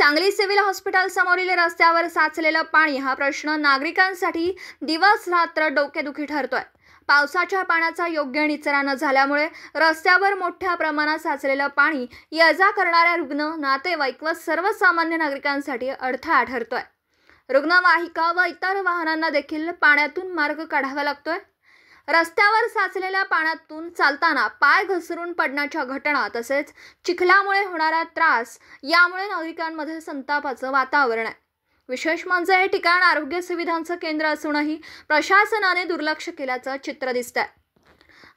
Sangli civil hospital समोरील रस्त्यावर साचलेलं पाणी हा प्रश्न नागरिकांसाठी दिवस रात्र डोकेदुखी ठरतोय। पावसाच्या पाण्याचा योग्य निचरा न झाल्यामुळे रस्त्यावर मोठ्या प्रमाणात साचलेलं पाणी ये-जा करणाऱ्या रुग्ण, नातेवाईक व सर्वसामान्य नागरिकांसाठी अडथळा ठरतोय। रुग्णवाहिका व इतर वाहनांना देखील पाण्यातून मार्ग काढावा लागतोय। रस्त्यावर साचलेल्या पाण्यातून चालताना पाय घसरून पडण्याच्या घटना तसेच चिखलामुळे होणारा त्रास यामुळे नागरिकांमध्ये संतापाचं वातावरण आहे। विशेष म्हणजे हे ठिकाण आरोग्य सुविधांचं केंद्र असूनही प्रशासनाने दुर्लक्ष केल्याचं चित्र दिसतंय।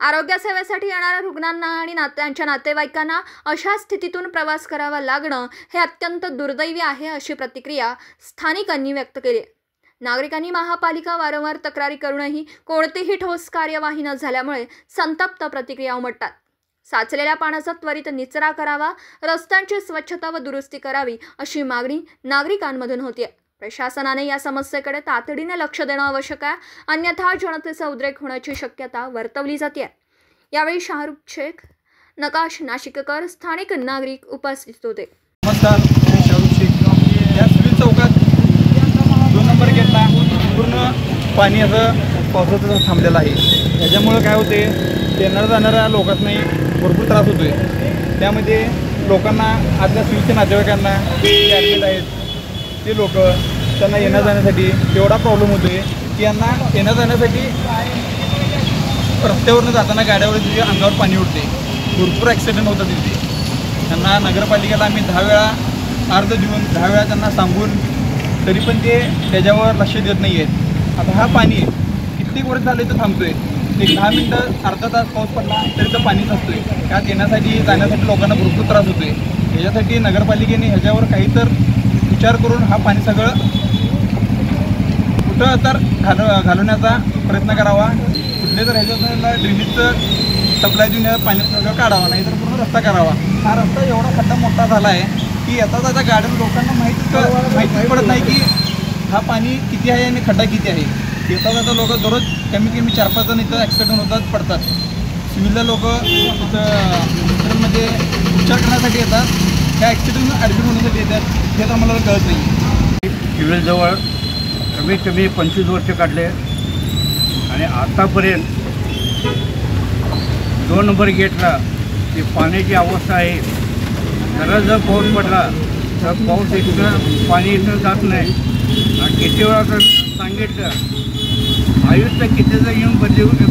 आरोग्य सेवेसाठी येणाऱ्या रुग्णांना आणि त्यांच्या नातेवाईकांना अशा स्थितीतून प्रवास करावा लागणं हे अत्यंत दुर्दैवी आहे, अशी प्रतिक्रिया स्थानिकांनी व्यक्त केली आहे। नागरिकांनी महापालिका वारंवार तक्रारी करूनही कोणतीही ठोस कार्यवाही न झाल्यामुळे संतप्त प्रतिक्रिया उमटतात। साचलेल्या पाण्याचा त्वरित निचरा करावा, रस्त्यांची स्वच्छता व दुरुस्ती करावी अशी मागणी नागरिकांमधून होती आहे। प्रशासनाने या समस्येकडे तातडीने लक्ष देणं आवश्यक आहे, अन्यथा जनतेचा उद्रेक होण्याची शक्यता वर्तवली जाते। यावेळी शाहरुख शेख, नकाश नाशिककर, स्थानिक नागरिक उपस्थित होते। नमस्कार, मी शाहरुख शेख। या सिव्हिल चौकात 2 नंबर गेटला पूर्ण पाणी असं पावसाचं थांबलेलं आहे। याच्यामुळं काय होते, येणाऱ्या जाणाऱ्या लोकांनाही भरपूर त्रास होतो आहे। त्यामध्ये लोकांना आतल्या सिव्हिलच्या नातेवाईकांना जे ॲडमिट आहेत ते लोक त्यांना येण्या जाण्यासाठी एवढा प्रॉब्लेम होतो आहे की यांना येण्या जाण्यासाठी रस्त्यावरून जाताना गाड्यावर तिथे अंगावर पाणी उडते, भरपूर ॲक्सिडेंट होतात तिथे। त्यांना नगरपालिकेला आम्ही 10 वेळा अर्ज देऊन 10 वेळा त्यांना सांगून तरी पण ते त्याच्यावर लक्ष देत नाही आहेत। आता हा पाणी किती वर्ष झाले तर थांबतो आहे, एक 10 मिनटं अर्धा तास पाऊस पडला तरी तर पाणीच असतो आहे। त्यात येण्यासाठी जाण्यासाठी लोकांना भरपूर त्रास होतो आहे। याच्यासाठी नगरपालिकेने ह्याच्यावर काही तर विचार करून हा पाणी सगळं कुठं तर घालवण्याचा प्रयत्न करावा। कुठले तर ह्याच्यात ड्रेनेजचं सप्लाय देऊन पाणी सगळं काढावा, नाही तर पूर्ण रस्ता करावा। हा रस्ता एवढा खड्डा मोठा झाला आहे की येता जाता गाड्या लोकांना माहिती पडत नाही की हा पाणी किती आहे आणि खड्डा किती आहे। येता जाता लोक दररोज कमीत कमी 4-5 जण इथं ॲक्सिडेंट होतात, पडतात। सिव्हिलला लोक इथं हॉस्पिटलमध्ये उपचार करण्यासाठी येतात, त्या ॲक्सिडेंट ॲडमिट होण्यासाठी येतात, हे तर आम्हाला कळत नाही। सिव्हिलजवळ कमीत कमी 25 वर्ष काढले आणि आतापर्यंत 2 नंबर गेटला जी पाण्याची अवस्था आहे, जरा जर पाऊस पडला तर पाऊस इथं पाणी इथं जात नाही। आणि किती वेळा तर सांगितलं, आयुक्त कितीदा येऊन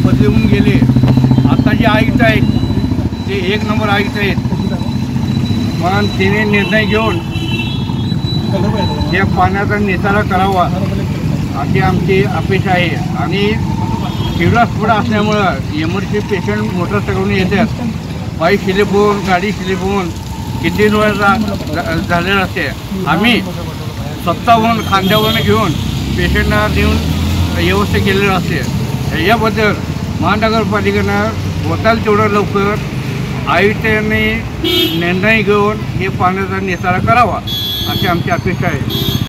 बदलून गेले। आता जे आयुक्त आहेत ते 1 नंबर आयुक्त आहेत, म्हणून तिने निर्णय घेऊन या पाण्याचा निचरा करावा अशी आमची अपेक्षा आहे। आणि सिव्हिल पुढं असल्यामुळं इमर्जन्सी पेशंट मोटरसायकलून येतात, बाईक स्लिप होऊन गाडी स्लिप होऊन किती वेळा झालेलं असते। आम्ही स्वतःहून खांद्यावरून घेऊन पेशंटला देऊन व्यवस्था केलेली असते। याबद्दल महानगरपालिकेनं होताल तेवढं लवकर आयुक्तांनी निर्णय घेऊन हे पाण्याचा निचरा करावा अशी आमची अपेक्षा आहे।